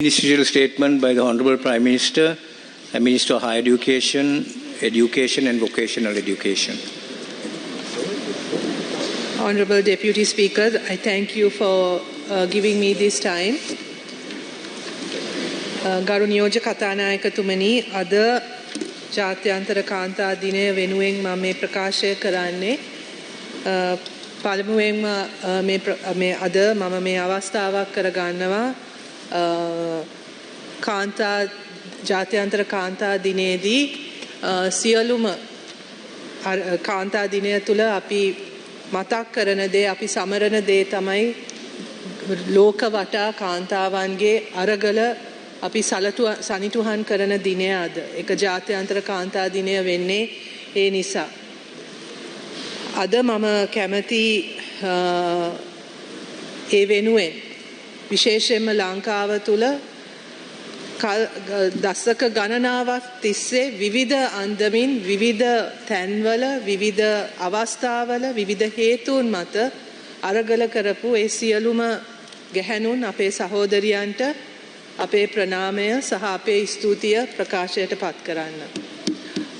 Ministerial statement by the Honorable Prime Minister and Minister of Higher Education, Education and Vocational Education. Honorable Deputy Speaker, I thank you for giving me this time. ගරු නියෝජ්‍ය කතානායකතුමනි අද ජාත්‍යන්තර කාන්තා දිනය වෙනුවෙන් මම මේ ප්‍රකාශය කරන්නේ පළමුවෙන්ම මේ අද මම මේ අවස්ථාවක් කරගන්නවා කාන්තා ජාත්‍යන්තර කාන්තා දිනේදී සියලුම කාන්තා දිනය තුල අපි මතක් කරන දේ අපි සමරන දේ තමයි ලෝක වටා කාන්තාවන්ගේ අරගල අපි සනිටුහන් කරන දිනය අද. ඒක ජාත්‍යන්තර කාන්තා දිනය වෙන්නේ ඒ නිසා. අද මම කැමති ඒ වෙනුවෙන් විශේෂයෙන්ම ලංකාව තුල දශක ගණනාවක් තිස්සේ විවිධ අන්දමින් විවිධ තැන්වල විවිධ අවස්ථාවල විවිධ හේතුන් මත අරගල කරපු ඒ සියලුම ගැහැණුන් අපේ සහෝදරියන්ට අපේ ප්‍රණාමය සහ අපේ ස්තුතිය ප්‍රකාශයට පත් කරන්න.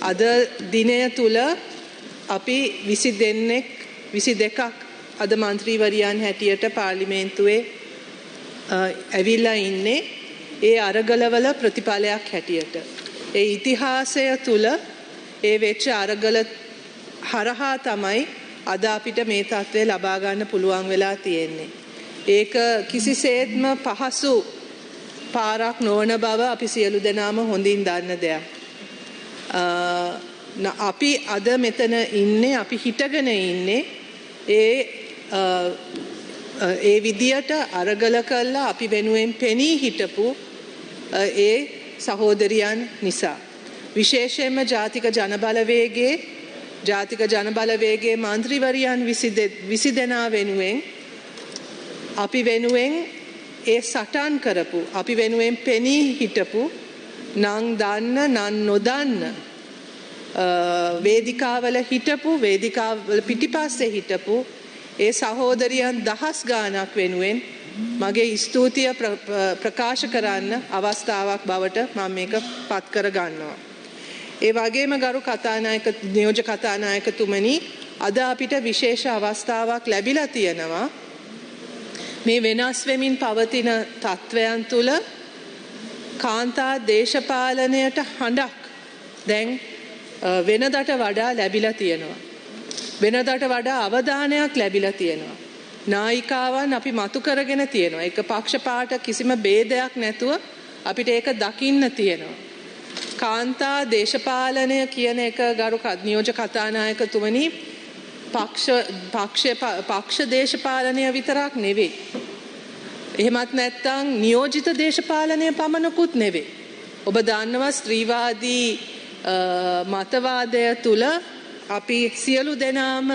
අද දිනය තුල අපි 22ක් අද മന്ത്രിවරියන් හැටියට පාර්ලිමේන්තුවේ ඇවිල්ලා ඉන්නේ ඒ අරගලවල ප්‍රතිඵලයක් හැටියට. ඒ ඉතිහාසය තුල ඒ වෙච්ච අරගල හරහා තමයි අද අපිට මේ තත්ත්වය ලබා ගන්න පුළුවන් වෙලා තියෙන්නේ. ඒක කිසිසේත්ම පහසු පාරක් නොවන බව අපි සියලු දෙනාම හොඳින් දන්න දෙයක්. අපි අද මෙතන ඉන්නේ අපි හිටගෙන ඉන්නේ ඒ විදියට අරගල කළා අපි වෙනුවෙන් පෙනී හිටපු ඒ සහෝදරියන් නිසා. විශේෂයෙන්ම ජාතික ජනබලවේගයේ මන්ත්‍රීවරියන් 20 දෙනා වෙනුවෙන් අපි වෙනුවෙන් ඒ සටන් කරපු අපි වෙනුවෙන් පෙනී හිටපු නං දන්න නන් නොදන්න වේදිකාවල හිටපු වේදිකාවල පිටිපස්සේ හිටපු ඒ සහෝදරියන් දහස් ගාණක් වෙනුවෙන් මගේ ස්තුතිය ප්‍රකාශ කරන්න අවස්ථාවක් බවට මම මේක පත් කර ගන්නවා. ඒ වගේම ගරු නියෝජ්‍ය කතානායකතුමනි අද අපිට විශේෂ අවස්ථාවක් ලැබිලා තියෙනවා. මේ වෙනස් වෙමින් පවතින තත්වයන් තුල කාන්තා දේශපාලනයට හඬක් දැන් වෙනදට වඩා ලැබිලා තියෙනවා. වෙනදට වඩා අවධානයක් ලැබිලා තියෙනවා. නායිකාවන් අපි මතු කරගෙන තියෙනවා. ඒක පක්ෂපාත කිසිම ભેදයක් නැතුව අපිට ඒක දකින්න තියෙනවා. කාන්තා දේශපාලනය කියන එක ගරු නියෝජ්‍ය කතානායකතුමනි පක්ෂ දේශපාලනය විතරක් නෙවෙයි. එහෙමත් නැත්නම් නියෝජිත දේශපාලනය පමණකුත් නෙවෙයි. ඔබ දන්නවා ස්ත්‍රීවාදී මතවාදය තුල අපි සියලු දෙනාම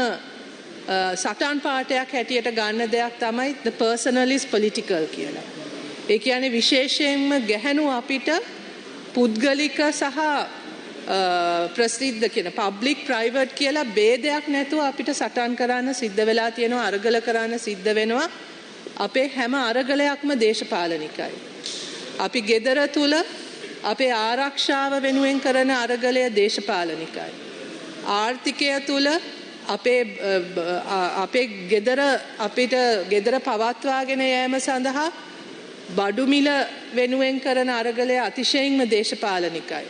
සටන් පාඨයක් හැටියට ගන්න දෙයක් තමයි the personal is political කියලා. ඒ කියන්නේ විශේෂයෙන්ම ගැහැණු අපිට පුද්ගලික සහ ප්‍රසිද්ධ කියන public private කියලා ભેදයක් නැතුව අපිට සටන් කරන්න සිද්ධ වෙලා තියෙනවා අරගල කරන්න සිද්ධ වෙනවා. අපේ හැම අරගලයක්ම දේශපාලනිකයි. අපි gedara තුල අපේ ආරක්ෂාව වෙනුවෙන් කරන අරගලය දේශපාලනිකයි. ආර්ථිකය තුල අපේ ගෙදර පවත්වාගෙන යෑම සඳහා බඩු මිල වෙනුවෙන් කරන අරගලය අතිශයින්ම දේශපාලනිකයි.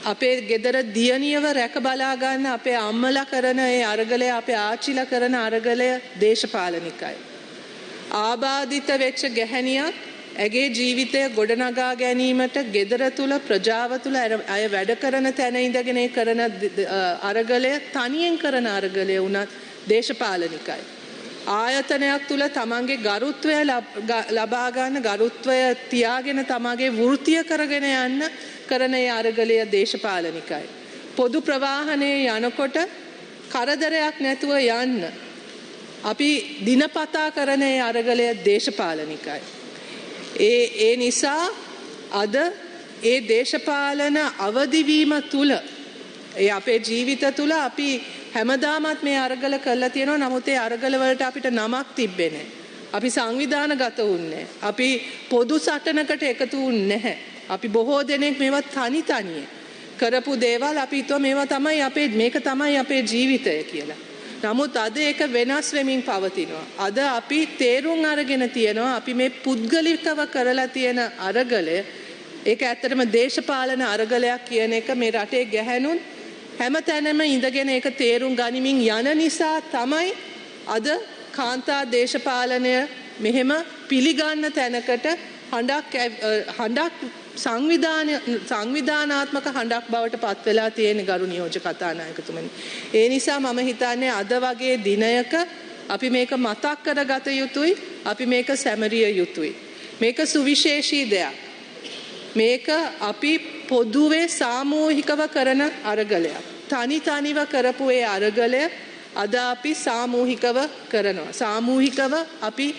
අපේ ගෙදර දියණියව රැක බලා ගන්න අපේ අම්මලා කරන ඒ අරගලය අපේ ආච්චිලා කරන අරගලය දේශපාලනිකයි. ආබාධිත වෙච්ච ගැහැණියක් ඇගේ ජීවිතය ගොඩනගා ගැනීමට ගෙදර තුල ප්‍රජාව තුල අය වැඩ කරන තැන ඉඳගෙන කරන අරගලය තනියෙන් කරන අරගලය වුණත් දේශපාලනිකයි. ආයතනයක් තුල තමන්ගේ ගරුත්වය ලබා ගන්න ගරුත්වය තියාගෙන තමන්ගේ වෘත්තිය කරගෙන යන්න කරන ඒ අරගලය දේශපාලනිකයි. පොදු ප්‍රවාහනයේ යනකොට කරදරයක් නැතුව යන්න අපි දිනපතා කරන ඒ අරගලය දේශපාලනිකයි. ඒ නිසා අද ඒ දේශපාලන අවදිවීම තුල ඒ අපේ ජීවිත තුල අපි හැමදාමත් මේ අරගල කරලා තියෙනවා. නමුත් ඒ අරගල වලට අපිට නමක් තිබ්බේ නැහැ. අපි සංවිධානගත වුණේ. අපි පොදු සටනකට එකතු වුණේ නැහැ. අපි බොහෝ දෙනෙක් මේවා තනියේ කරපු දේවල් අපි හිතුවා මේවා තමයි මේක තමයි අපේ ජීවිතය කියලා. නමුත් අද ඒක වෙනස් වෙමින් පවතිනවා. අද අපි තේරුම් අරගෙන තියෙනවා අපි මේ පුද්ගලිකව කරලා තියෙන අරගලය ඒක ඇත්තටම දේශපාලන අරගලයක් කියන එක මේ රටේ ගැහැණුන් හැම තැනම ඉඳගෙන ඒක තේරුම් ගනිමින් යන නිසා තමයි අද කාන්තා දේශපාලනය මෙහෙම පිළිගන්න තැනකට හඬක් සංවිධානාත්මක හඬක් බවට පත් වෙලා තියෙන ගරු නියෝජ්‍ය කතානායකතුමනි. ඒ නිසා මම හිතන්නේ අද වගේ දිනයක අපි මේක මතක් කරගත යුතුයි. අපි මේක සැමරිය යුතුයි. මේක සුවිශේෂී දෙයක්. මේක අපි පොදුවේ සාමූහිකව කරන අරගලයක්. තනිව කරපු ඒ අරගලය අද අපි සාමූහිකව කරනවා. සාමූහිකව අපි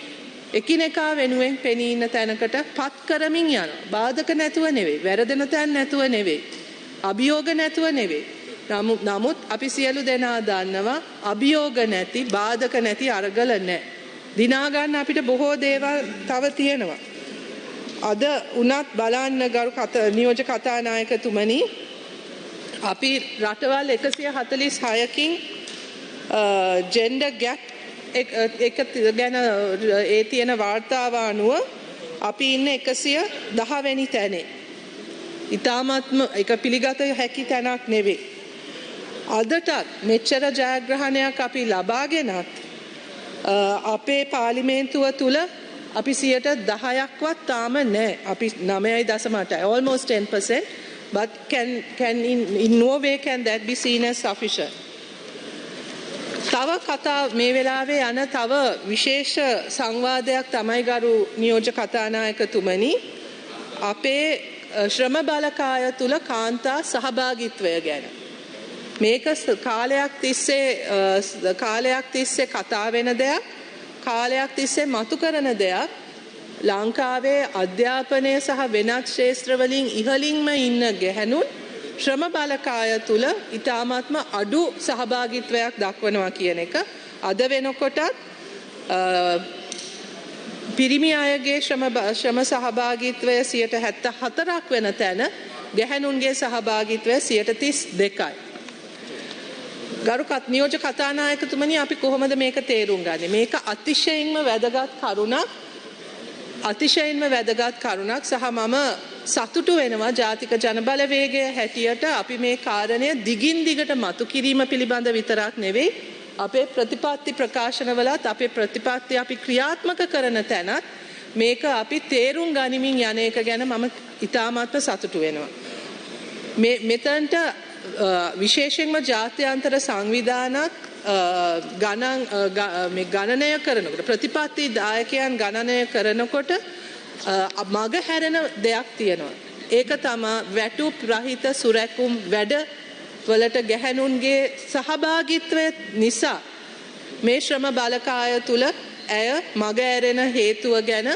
එකිනෙකා වෙනුවෙන් පෙනී ඉන්න තැනකට පත් කරමින් යනවා. බාධක නැතුව නෙවෙයි, වැරදෙන තැන් නැතුව නෙවෙයි, අභියෝග නැතුව නෙවෙයි. නමුත් අපි සියලු දෙනා දන්නවා අභියෝග නැති, බාධක නැති අරගල නැහැ. දිනා ගන්න අපිට බොහෝ දේවල් තව තියෙනවා. අද උනත් බලන්න ගරු නියෝජ්‍ය කතානායකතුමනි අපි රටවල් 146කින් ජෙන්ඩර් ගැප් එක ගැන ඒ තියෙන වාර්තාව අනුව අපි ඉන්නේ 110 වෙනි තැනේ. ඊටාත්ම එක පිළිගත හැකි තැනක් නෙවෙයි. අදටත් මෙච්චර ජයග්‍රහණයක් අපි ලබාගෙනත් අපේ පාර්ලිමේන්තුව තුල අපි 10%ක්වත් තාම නැහැ. අපි 9.8 almost 10%, but can in no way can that be seen as sufficient. තව කතා මේ වෙලාවේ යන තව විශේෂ සංවාදයක් තමයි ගරු නියෝජ්‍ය කතානායකතුමනි අපේ ශ්‍රම බලකාය තුල කාන්තා සහභාගීත්වය ගැන. මේක කාලයක් තිස්සේ කතා වෙන දෙයක්, කාලයක් තිස්සේ මතු කරන දෙයක්. ලංකාවේ අධ්‍යාපනය සහ වෙනත් ක්ෂේත්‍රවලින් ඉහළින්ම ඉන්න ගැහැණුන් ශ්‍රම බලකාය තුල ඊ타මාත්ම අඩු සහභාගීත්වයක් දක්වනවා කියන එක අද වෙනකොටත් පිරිමි අයගේ ශ්‍රම සහභාගීත්වය 74ක් වෙන තැන ගැහැණුන්ගේ සහභාගීත්වය 32යි. ගරු නියෝජ්‍ය කතානායකතුමනි අපි කොහොමද මේක තේරුම් ගන්නේ? මේක අතිශයින්ම වැදගත් කරුණක් සහ මම සතුටු වෙනවා ජාතික ජනබලවේගය හැටියට අපි මේ කාරණය දිගින් දිගට මතු කිරීම පිළිබඳ විතරක් නෙවෙයි අපේ ප්‍රතිපත්ති ප්‍රකාශනවලත් අපේ ප්‍රතිපත්ති අපි ක්‍රියාත්මක කරන තැනත් මේක අපි තේරුම් ගනිමින් යන එක ගැන මම ඉතාමත්ම සතුටු වෙනවා. මෙතනට විශේෂයෙන්ම ජාත්‍යන්තර සංවිධානක් ගණනය කරනකොට ප්‍රතිපත්ති දායකයන් ගණනය කරනකොට මග හැරෙන දෙයක් තියෙනවා. ඒක තමයි වැටුප් රහිත සුරැකුම් වැඩ වලට ගැහැණුන්ගේ සහභාගීත්වය නිසා මේ ශ්‍රම බලකාය තුල ඇය මග ඇරෙන හේතුව ගැන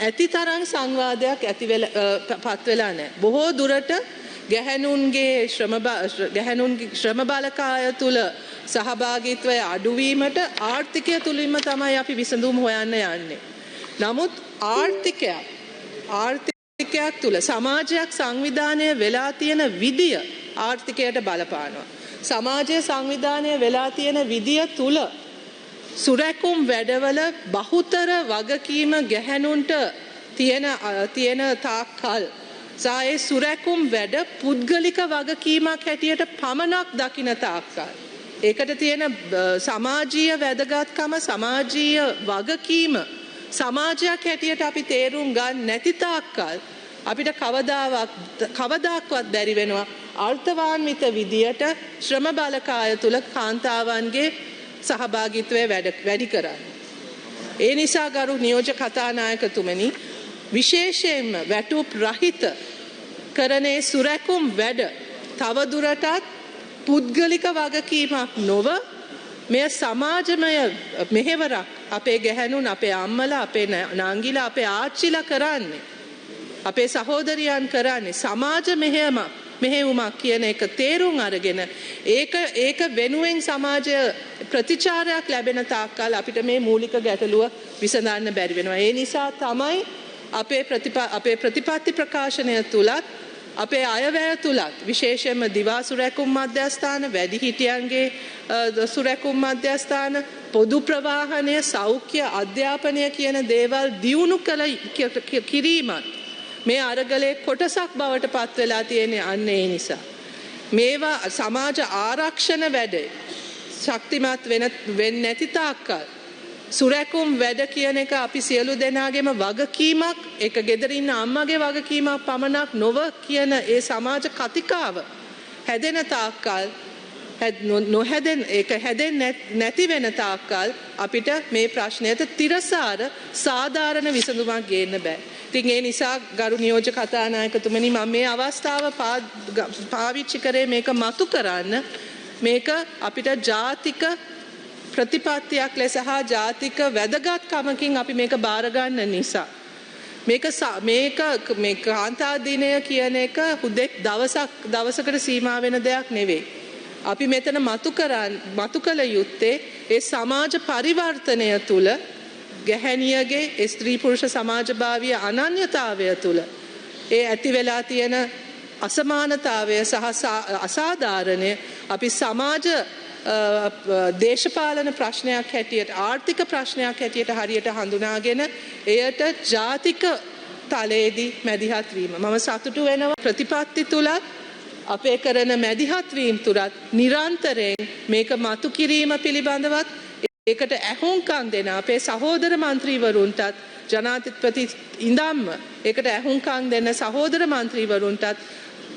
ඇතිතරම් සංවාදයක් පත් වෙලා නැහැ. බොහෝ දුරට ගැහැණුන්ගේ ශ්‍රම බලකාය තුල සහභාගීත්වය අඩුවීමට ආර්ථිකය තුලින්ම තමයි අපි විසඳුම් හොයන්න යන්නේ. නමුත් ආර්ථිකයක් තුල සමාජයක් සංවිධානය වෙලා තියෙන විදිය ආර්ථිකයට බලපානවා. සමාජයේ සංවිධානය වෙලා තියෙන විදිය තුල සුරැකුම් වැඩවල බහුතර වගකීම ගැහැණුන්ට තියෙන තාක්කල් සායේ සුරැකුම් වැඩ පුද්ගලික වගකීමක් හැටියට පමණක් දකින තාක්කල් ඒකට තියෙන සමාජීය වැදගත්කම සමාජීය වගකීම සමාජයක් හැටියට අපි තේරුම් ගන්න නැති තාක්කල් අපිට කවදාක්වත් බැරි වෙනවා අර්ථවාන්විත විදියට ශ්‍රම බලකාය තුල කාන්තාවන්ගේ සහභාගීත්වය වැඩි කරන්න. ඒ නිසා ගරු නියෝජ්‍ය කතානායකතුමනි විශේෂයෙන්ම වැටුප් රහිත කරනේ සුරැකුම් වැඩ තවදුරටත් පුද්ගලික වගකීමක් නොව මෙය සමාජමය මෙහෙවරක් අපේ ගැහැණුන් අපේ අම්මලා අපේ නංගිලා අපේ ආච්චිලා කරන්නේ අපේ සහෝදරියන් කරන්නේ සමාජ මෙහෙයමක් මෙහෙයුමක් කියන එක තේරුම් අරගෙන ඒක වෙනුවෙන් සමාජය ප්‍රතිචාරයක් ලැබෙන තාක්කල් අපිට මේ මූලික ගැටලුව විසඳන්න බැරි වෙනවා. ඒ නිසා තමයි අපේ ප්‍රතිපත්ති ප්‍රකාශනය තුලත් අපේ අයවැය තුලත් විශේෂයෙන්ම දිවා සුරැකුම් මධ්‍යස්ථාන වැඩිහිටියන්ගේ සුරැකුම් මධ්‍යස්ථාන පොදු ප්‍රවාහනය සෞඛ්‍ය අධ්‍යාපනය කියන දේවල් දියුණු කළ කිරීමත් මේ අරගලේ කොටසක් බවට පත් වෙලා තියෙන්නේ අන්න ඒ නිසා. මේවා සමාජ ආරක්ෂණ වැඩ ශක්තිමත් වෙන්නේ නැති තාක්කල් සුරැකුම් වැඩ කියන එක අපි සියලු දෙනාගේම වගකීමක්, ඒක ගෙදර ඉන්න අම්මගේ වගකීමක් පමණක් නොව කියන ඒ සමාජ කතිකාව හැදෙන තාක්කල් ඒක හැදෙන්නේ නැති වෙන තාක්කල් අපිට මේ ප්‍රශ්නයට තිරසාර සාධාරණ විසඳුමක් ගේන්න බෑ. ඉතින් ඒ නිසා ගරු නියෝජ්‍ය කතානායකතුමනි මම මේ අවස්ථාව පාවිච්චි කරේ මේක මතු කරන්න. මේක අපිට ජාතික ප්‍රතිපත්තියක් ලෙස හා ජාතික වැදගත්කමකින් අපි මේක බාර ගන්න නිසා මේක කාන්තා දිනය කියන එක හුදෙක් දවසකට සීමා වෙන දෙයක් නෙවෙයි. අපි මෙතන මතු කළ යුත්තේ ඒ සමාජ පරිවර්තනය තුල ගැහැණියගේ ස්ත්‍රී පුරුෂ සමාජභාවය අනන්‍යතාවය තුල ඒ ඇති වෙලා තියෙන අසමානතාවය සහ අසාධාරණය අපි සමාජ දේශපාලන ප්‍රශ්නයක් හැටියට ආර්ථික ප්‍රශ්නයක් හැටියට හරියට හඳුනාගෙන එයට ජාතික තලයේදී මැදිහත් වීම. මම සතුටු වෙනවා ප්‍රතිපත්ති තුලත් අපේ කරන මැදිහත් වීම තුලත් නිරන්තරයෙන් මේක මතු කිරීම පිළිබඳවත් ඒකට ඇහුම්කන් දෙන අපේ සහෝදර මන්ත්‍රීවරුන්ටත් ජනාධිපති ඉඳන්ම ඒකට ඇහුම්කන් දෙන සහෝදර මන්ත්‍රීවරුන්ටත්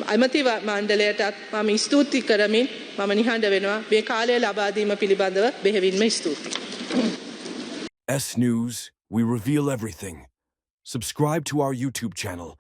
අයිමති මණ්ඩලයටත් මම ස්තුති කරමින් මම නිහඬ වෙනවා. මේ කාලය ලබා දීම පිළිබඳව බෙහෙවින්ම ස්තුතියි. S News, we reveal everything. Subscribe to our YouTube channel